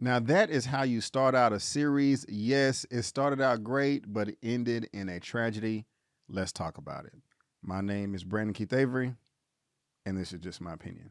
Now that is how you start out a series. Yes, it started out great, but it ended in a tragedy. Let's talk about it. My name is Brandon Keith Avery, and this is just my opinion.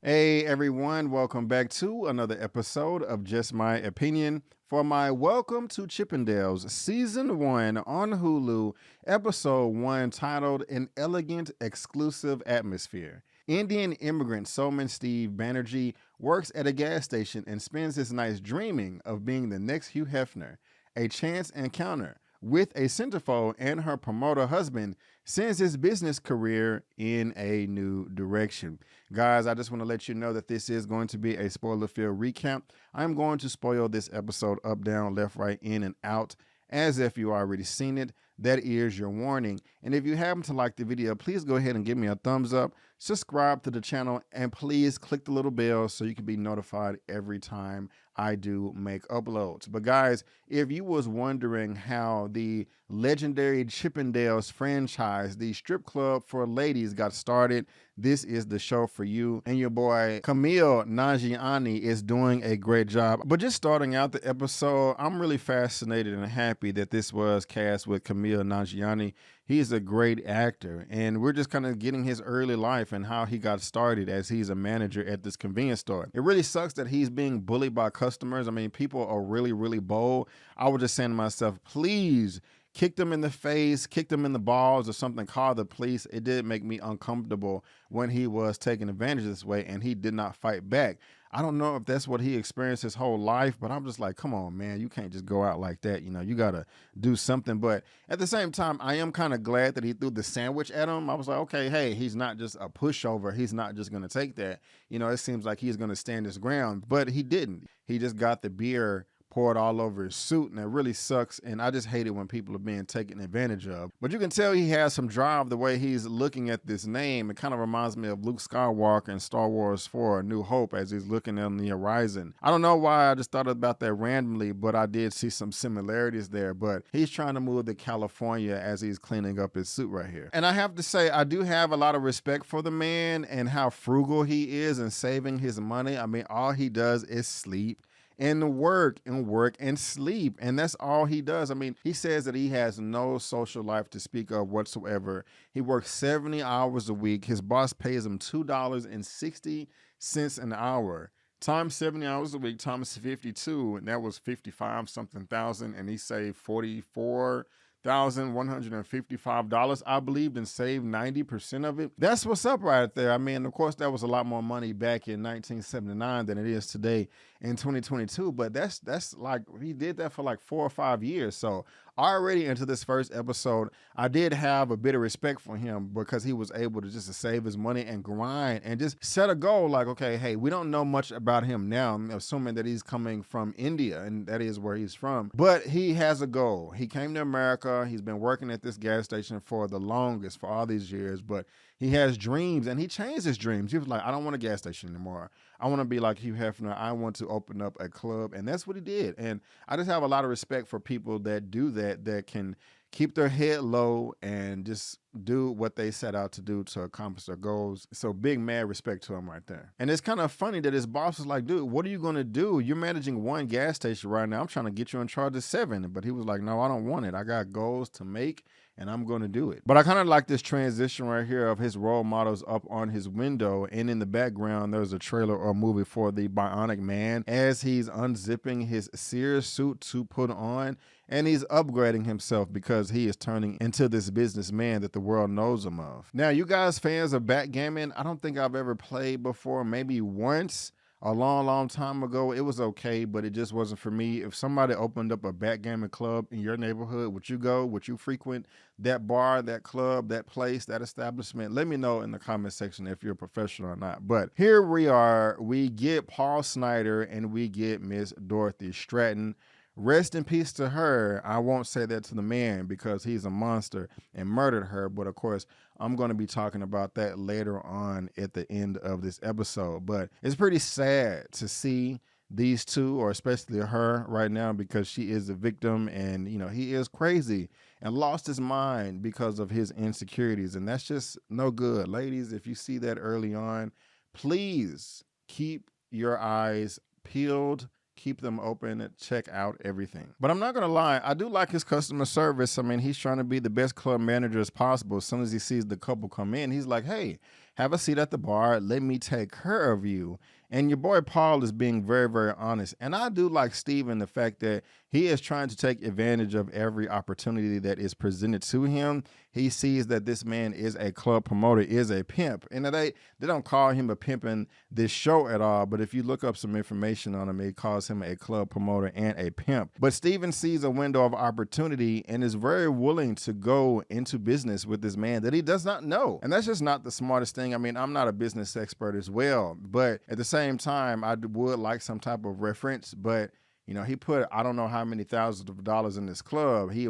Hey everyone, welcome back to another episode of Just My Opinion for my Welcome to Chippendales Season 1 on Hulu, Episode 1 titled An Elegant Exclusive Atmosphere. Indian immigrant Soman Steve Banerjee works at a gas station and spends his nights dreaming of being the next Hugh Hefner. A chance encounter with a centerfold and her promoter husband sends his business career in a new direction. Guys, I just want to let you know that this is going to be a spoiler-filled recap. I'm going to spoil this episode up, down, left, right, in, and out, as if you already seen it. That is your warning. And if you happen to like the video, please go ahead and give me a thumbs up, subscribe to the channel, and please click the little bell so you can be notified every time I do make uploads. But guys, if you was wondering how the legendary Chippendales franchise, the strip club for ladies, got started, this is the show for you. And your boy Kumail Nanjiani is doing a great job. But just starting out the episode, I'm really fascinated and happy that this was cast with Kumail Nanjiani. He's a great actor, and we're just kind of getting his early life and how he got started as he's a manager at this convenience store. It really sucks that he's being bullied by customers. I mean, people are really bold. I was just saying to myself, please kick them in the face, kick them in the balls or something, call the police. It did make me uncomfortable when he was taken advantage of this way and he did not fight back. I don't know if that's what he experienced his whole life, but I'm just like, come on, man, you can't just go out like that. You know, you got to do something. But at the same time, I am kind of glad that he threw the sandwich at him. I was like, okay, hey, he's not just a pushover. He's not just going to take that. You know, it seems like he's going to stand his ground, but he didn't. He just got the beer poured all over his suit, and it really sucks. And I just hate it when people are being taken advantage of. But you can tell he has some drive the way he's looking at this name. It kind of reminds me of Luke Skywalker in Star Wars 4: A New Hope as he's looking on the horizon. I don't know why I just thought about that randomly, but I did see some similarities there. But he's trying to move to California as he's cleaning up his suit right here. And I have to say, I do have a lot of respect for the man and how frugal he is in saving his money. I mean, all he does is sleep and work and sleep, and that's all he does. I mean, he says that he has no social life to speak of whatsoever. He works 70 hours a week. His boss pays him $2.60 an hour. Times 70 hours a week times 52, and that was 55 something thousand, and he saved $44,155, I believe, and saved 90% of it. That's what's up right there. I mean, of course, that was a lot more money back in 1979 than it is today in 2022, but that's like, he did that for like 4 or 5 years. So already into this first episode, I did have a bit of respect for him because he was able to just save his money and grind and just set a goal like, okay, hey, we don't know much about him now. I'm assuming that he's coming from India, and that is where he's from, but he has a goal. He came to America. He's been working at this gas station for the longest, for all these years, but he has dreams, and he changed his dreams. He was like, I don't want a gas station anymore. I want to be like Hugh Hefner. I want to open up a club, and that's what he did. And I just have a lot of respect for people that do that, that can keep their head low and just do what they set out to do to accomplish their goals. So big mad respect to him right there. And it's kind of funny that his boss was like, dude, what are you going to do? You're managing one gas station right now. I'm trying to get you in charge of 7. But he was like, no, I don't want it. I got goals to make, and I'm going to do it. But I kind of like this transition right here of his role models up on his window, and in the background there's a trailer or movie for the Bionic Man as he's unzipping his Sears suit to put on, and he's upgrading himself because he is turning into this businessman that the world knows him of. Now, you guys fans of backgammon, I don't think I've ever played before, maybe once a long time ago. It was okay, but it just wasn't for me. If somebody opened up a backgammon club in your neighborhood, would you go? Would you frequent that bar, that club, that place, that establishment? Let me know in the comment section if you're a professional or not. But here we are. We get Paul Snider and we get Miss Dorothy Stratton. Rest in peace to her. I won't say that to the man because he's a monster and murdered her. But of course, I'm going to be talking about that later on at the end of this episode. But it's pretty sad to see these two, or especially her right now, because she is a victim and, you know, he is crazy. and lost his mind because of his insecurities. And that's just no good. Ladies, if you see that early on, please keep your eyes peeled, keep them open, and check out everything. But I'm not gonna lie, I do like his customer service. I mean, he's trying to be the best club manager as possible. As soon as he sees the couple come in, he's like, hey, have a seat at the bar, let me take care of you. And your boy Paul is being very, very honest. And I do like Steven, the fact that he is trying to take advantage of every opportunity that is presented to him. He sees that this man is a club promoter, is a pimp. And they don't call him a pimp in this show at all. But if you look up some information on him, it calls him a club promoter and a pimp. But Steven sees a window of opportunity and is very willing to go into business with this man that he does not know. And that's just not the smartest thing. I mean, I'm not a business expert as well, but at the same time, I would like some type of reference. But you know, he put, I don't know how many thousands of dollars in this club. He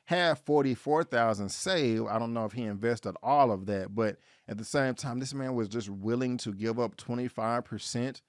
had 44,000 saved. I don't know if he invested all of that, but at the same time, this man was just willing to give up 25%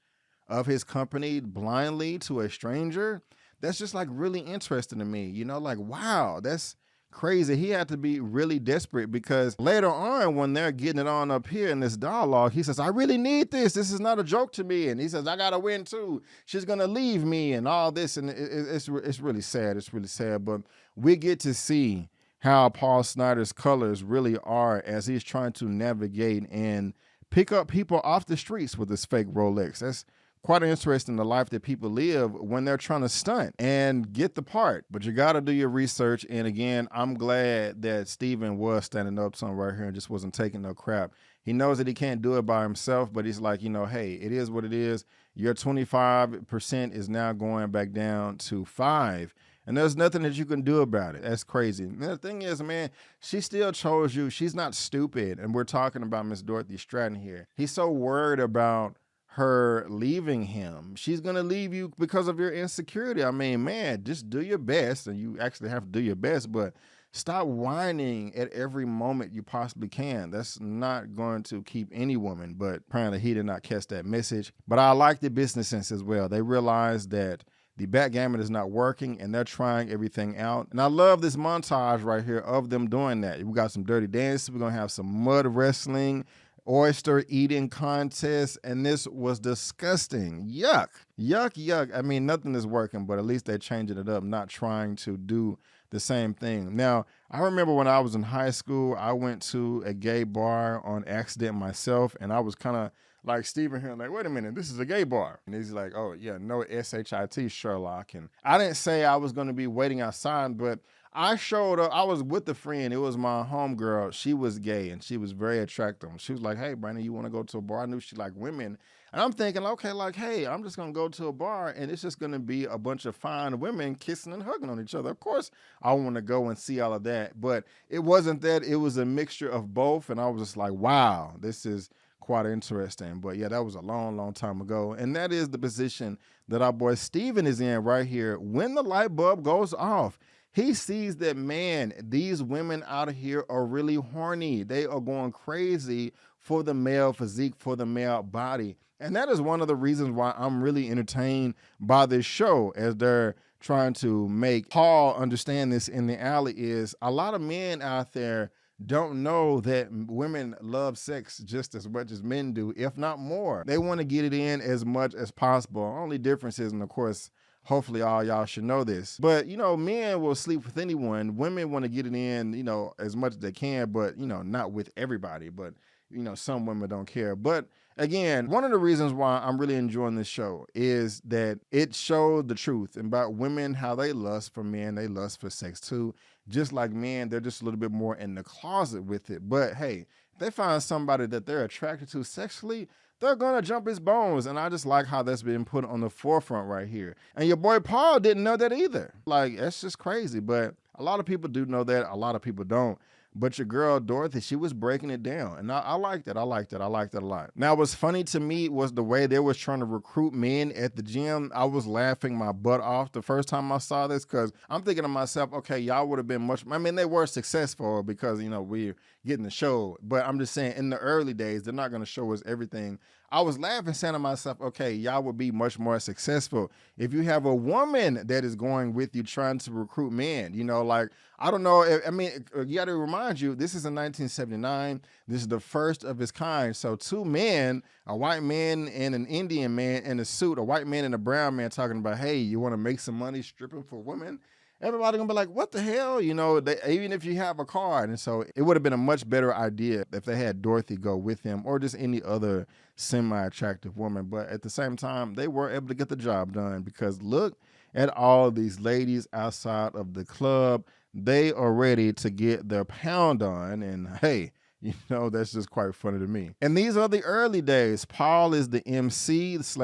of his company blindly to a stranger. That's just like really interesting to me. You know, like, wow, that's crazy. He had to be really desperate, because later on when they're getting it on up here in this dialogue, he says, I really need this. This is not a joke to me. And he says, I got to win too. She's going to leave me and all this. And it's really sad. It's really sad. But we get to see how Paul Snider's colors really are as he's trying to navigate and pick up people off the streets with his fake Rolex. That's quite interesting, the life that people live when they're trying to stunt and get the part. But you got to do your research. And again, I'm glad that Steven was standing up to him right here and just wasn't taking no crap. He knows that he can't do it by himself, but he's like, you know, hey, it is what it is. Your 25% is now going back down to 5%. And there's nothing that you can do about it. That's crazy. And the thing is, man, she still chose you. She's not stupid. And we're talking about Miss Dorothy Stratton here. He's so worried about her leaving him. She's going to leave you because of your insecurity. I mean, man, just do your best. And you actually have to do your best, but stop whining at every moment you possibly can. That's not going to keep any woman, but apparently he did not catch that message. But I like the business sense as well. They realize that the backgammon is not working and they're trying everything out. And I love this montage right here of them doing that. We got some dirty dances. We're going to have some mud wrestling, oyster eating contest, and this was disgusting. Yuck, yuck, yuck. I mean, nothing is working, but at least they're changing it up, not trying to do the same thing. Now, I remember when I was in high school, I went to a gay bar on accident myself, and I was kind of like Steven here, like, wait a minute, this is a gay bar. And he's like, oh yeah, no SHIT, Sherlock. And I didn't say I was going to be waiting outside, but I showed up. I was with a friend. It was my homegirl. She was gay and she was very attractive. She was like, hey, Brandon, you want to go to a bar? I knew she liked women. And I'm thinking, okay, like, hey, I'm just going to go to a bar and it's just going to be a bunch of fine women kissing and hugging on each other. Of course, I want to go and see all of that. But it wasn't that. It was a mixture of both. And I was just like, wow, this is quite interesting. But yeah, that was a long, long time ago. And that is the position that our boy Steven is in right here. When the light bulb goes off, he sees that, man, these women out here are really horny. They are going crazy for the male physique, for the male body. And that is one of the reasons why I'm really entertained by this show, as they're trying to make Paul understand this in the alley, is a lot of men out there don't know that women love sex just as much as men do, if not more. They want to get it in as much as possible. Only difference is, and of course, hopefully all y'all should know this, but you know, men will sleep with anyone. Women want to get it in, you know, as much as they can, but you know, not with everybody. But you know, some women don't care. But again, one of the reasons why I'm really enjoying this show is that it showed the truth about women, how they lust for men, they lust for sex too. Just like men, they're just a little bit more in the closet with it. But hey, if they find somebody that they're attracted to sexually, they're gonna jump his bones. And I just like how that's been put on the forefront right here. And your boy Paul didn't know that either. Like, that's just crazy. But a lot of people do know that, a lot of people don't. But your girl Dorothy, she was breaking it down. And I liked it. I liked it. I liked it a lot. Now, what's funny to me was the way they was trying to recruit men at the gym. I was laughing my butt off the first time I saw this, because I'm thinking to myself, okay, y'all would have been much, I mean, they were successful because, you know, we're getting the show. But I'm just saying, in the early days, they're not going to show us everything. I was laughing, saying to myself, okay, y'all would be much more successful if you have a woman that is going with you trying to recruit men. You know, like, I don't know. I mean, you got to remind you, this is in 1979. This is the first of its kind. So two men, a white man and an Indian man in a suit, a white man and a brown man talking about, hey, you want to make some money stripping for women? Everybody gonna be like, what the hell? You know, even if you have a card. And so it would have been a much better idea if they had Dorothy go with him or just any other semi-attractive woman. But at the same time, they were able to get the job done because look at all these ladies outside of the club. They are ready to get their pound on. And hey, you know, that's just quite funny to me. And these are the early days. Paul is the MC/DJ,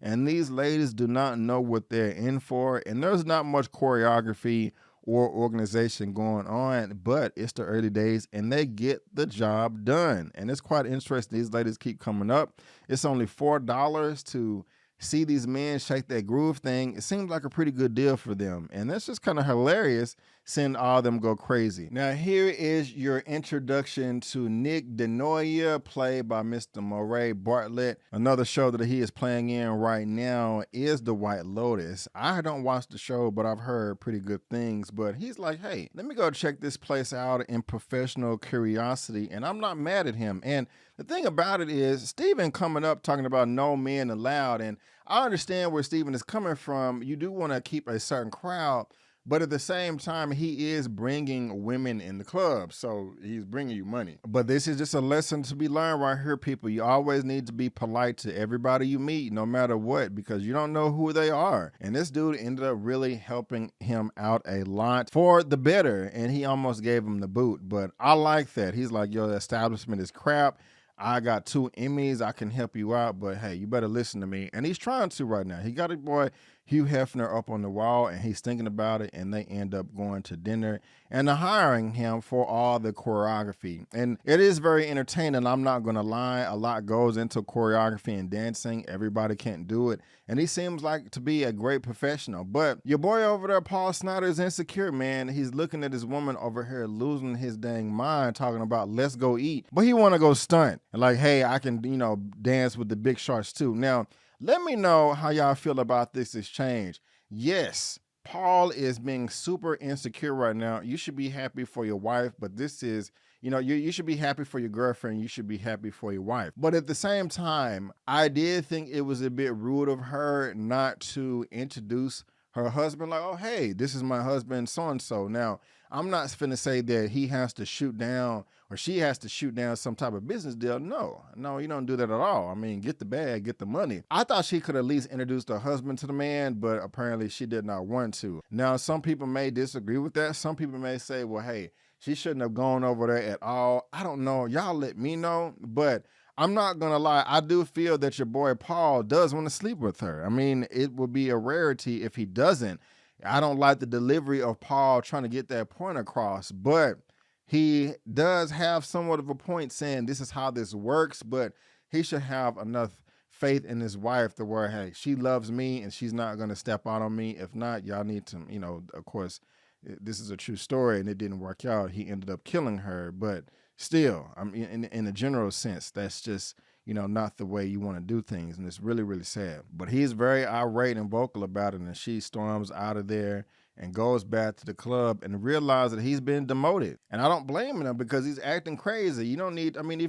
and these ladies do not know what they're in for. And there's not much choreography or organization going on, but it's the early days and they get the job done. And it's quite interesting. These ladies keep coming up. It's only $4 to see these men shake that groove thing. It seems like a pretty good deal for them. And that's just kind of hilarious seeing all of them go crazy. Now, here is your introduction to Nick DeNoia, played by Mr. Murray Bartlett. Another show that he is playing in right now is The White Lotus. I don't watch the show, but I've heard pretty good things. But he's like, hey, let me go check this place out in professional curiosity. And I'm not mad at him. And the thing about it is, Steven coming up talking about no men allowed. And I understand where Steven is coming from. You do want to keep a certain crowd, but at the same time, he is bringing women in the club. So he's bringing you money. But this is just a lesson to be learned right here, people. You always need to be polite to everybody you meet, no matter what, because you don't know who they are. And this dude ended up really helping him out a lot for the better. And he almost gave him the boot. But I like that. He's like, yo, the establishment is crap. I got 2 Emmys. I can help you out, but hey, you better listen to me. And he's trying to right now. He got a boy, Hugh Hefner, up on the wall, and he's thinking about it, and they end up going to dinner and hiring him for all the choreography. And it is very entertaining. I'm not going to lie. A lot goes into choreography and dancing. Everybody can't do it. And he seems like to be a great professional. But your boy over there, Paul Snider, is insecure, man. He's looking at his woman over here losing his dang mind, talking about let's go eat. But he want to go stunt. And like, hey, I can, you know, dance with the big sharks too. Now, let me know how y'all feel about this exchange. Yes, Paul is being super insecure right now. You should be happy for your wife, but this is, you know, you should be happy for your girlfriend. You should be happy for your wife. But at the same time, I did think it was a bit rude of her not to introduce her husband, like, oh, hey, this is my husband, so-and-so. Now, I'm not finna say that he has to shoot down or she has to shoot down some type of business deal. No, you don't do that at all. I mean, get the bag, get the money. I thought she could at least introduce her husband to the man, but apparently she did not want to. Now, some people may disagree with that. Some people may say, well, hey, she shouldn't have gone over there at all. I don't know. Y'all let me know. But I'm not going to lie. I do feel that your boy Paul does want to sleep with her. I mean, it would be a rarity if he doesn't. I don't like the delivery of Paul trying to get that point across, but he does have somewhat of a point saying this is how this works, but he should have enough faith in his wife to where, hey, she loves me and she's not going to step out on me. If not, y'all need to, you know, of course, this is a true story and it didn't work out. He ended up killing her, but still, I mean, in a general sense, that's just, you know, not the way you want to do things. And it's really, really sad. But he's very irate and vocal about it. And she storms out of there and goes back to the club and realizes that he's been demoted. And I don't blame him because he's acting crazy. You don't need, I mean,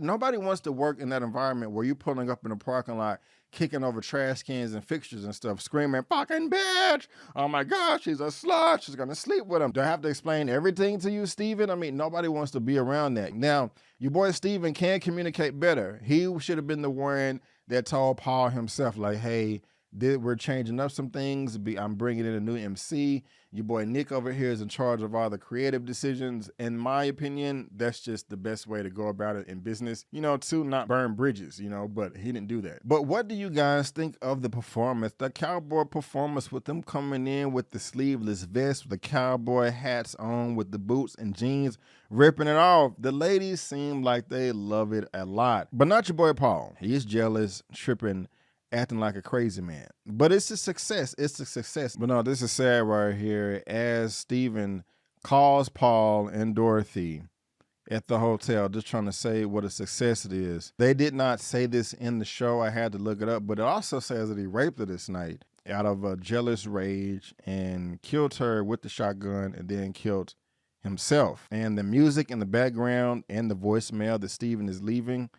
nobody wants to work in that environment where you're pulling up in a parking lot, kicking over trash cans and fixtures and stuff, screaming, fucking bitch! Oh my gosh, she's a slut, she's gonna sleep with him. Do I have to explain everything to you, Steven? I mean, nobody wants to be around that. Now, your boy Steven can communicate better. He should have been the one that told Paul himself, like, hey, we're changing up some things. I'm bringing in a new MC. Your boy Nick over here is in charge of all the creative decisions. In my opinion, that's just the best way to go about it in business, you know, to not burn bridges, you know, but he didn't do that. But what do you guys think of the performance, the cowboy performance, with them coming in with the sleeveless vest, with the cowboy hats on, with the boots and jeans, ripping it off? The ladies seem like they love it a lot, but not your boy Paul. He is jealous, tripping, acting like a crazy man. But it's a success. It's a success. But no, this is sad right here. As Steven calls Paul and Dorothy at the hotel, just trying to say what a success it is. They did not say this in the show. I had to look it up, but it also says that he raped her this night out of a jealous rage and killed her with the shotgun and then killed himself. And the music in the background and the voicemail that Steven is leaving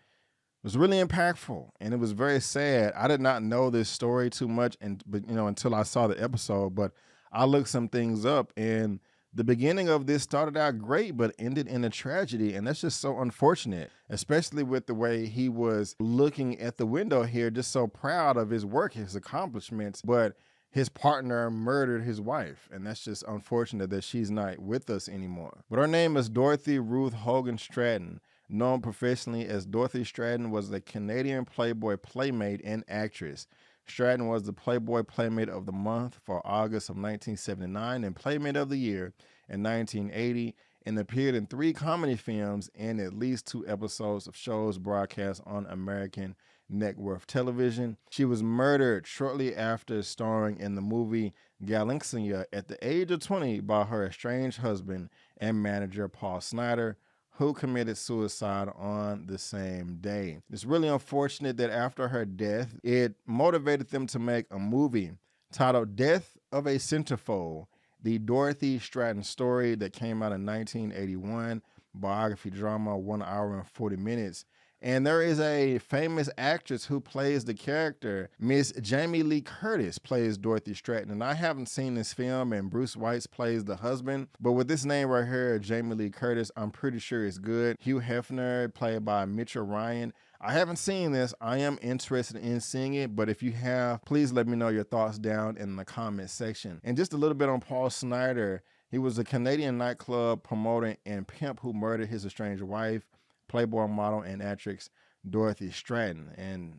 was really impactful, and it was very sad. I did not know this story too much, until I saw the episode, but I looked some things up, and the beginning of this started out great, but ended in a tragedy, and that's just so unfortunate, especially with the way he was looking at the window here, just so proud of his work, his accomplishments, but his partner murdered his wife, and that's just unfortunate that she's not with us anymore. But her name is Dorothy Ruth Hogan Stratton. Known professionally as Dorothy Stratton, was a Canadian Playboy playmate and actress. Stratton was the Playboy Playmate of the Month for August of 1979 and Playmate of the Year in 1980, and appeared in 3 comedy films and at least 2 episodes of shows broadcast on American network television. She was murdered shortly after starring in the movie Galaxia at the age of 20 by her estranged husband and manager Paul Snider, who committed suicide on the same day. It's really unfortunate that after her death, it motivated them to make a movie titled Death of a Centerfold, the Dorothy Stratton story that came out in 1981, biography drama, 1 hour and 40 minutes. And there is a famous actress who plays the character. Miss Jamie Lee Curtis plays Dorothy Stratton. And I haven't seen this film, and Bruce White plays the husband. But with this name right here, Jamie Lee Curtis, I'm pretty sure it's good. Hugh Hefner, played by Mitchell Ryan. I haven't seen this. I am interested in seeing it, but if you have, please let me know your thoughts down in the comment section. And just a little bit on Paul Snider. He was a Canadian nightclub promoter and pimp who murdered his estranged wife, Playboy model and actress Dorothy Stratton. And,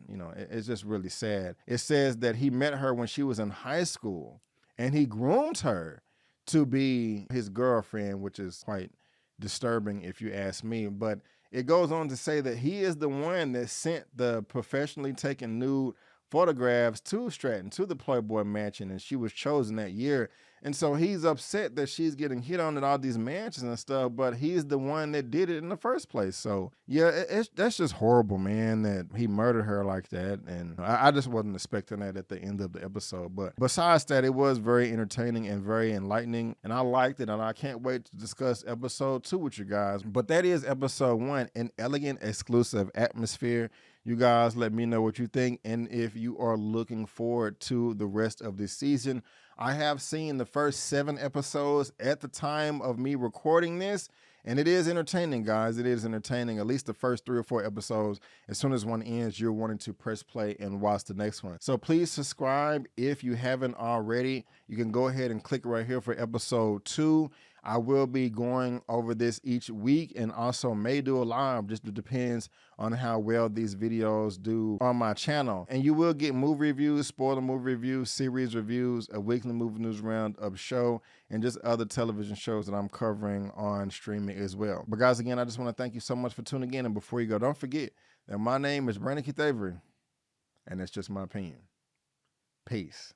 it's just really sad. It says that he met her when she was in high school, and he groomed her to be his girlfriend, which is quite disturbing if you ask me. But it goes on to say that he is the one that sent the professionally taken nude photographs to Stratton, to the Playboy Mansion, and she was chosen that year. And so he's upset that she's getting hit on at all these mansions and stuff, but he's the one that did it in the first place. So yeah, that's just horrible, man, that he murdered her like that. And I just wasn't expecting that at the end of the episode. But besides that, it was very entertaining and very enlightening, and I liked it, and I can't wait to discuss episode 2 with you guys. But that is episode 1, an elegant, exclusive atmosphere. You guys let me know what you think, and if you are looking forward to the rest of this season. I have seen the first 7 episodes at the time of me recording this, and it is entertaining, guys. It is entertaining. At least the first 3 or 4 episodes. As soon as one ends, you're wanting to press play and watch the next one. So please subscribe if you haven't already. You can go ahead and click right here for episode 2. I will be going over this each week, and also may do a live. Just depends on how well these videos do on my channel. And you will get movie reviews, spoiler movie reviews, series reviews, a weekly movie news roundup show, and just other television shows that I'm covering on streaming as well. But guys, again, I just want to thank you so much for tuning in. And before you go, don't forget that my name is Brandon Keith Avery, and that's just my opinion. Peace.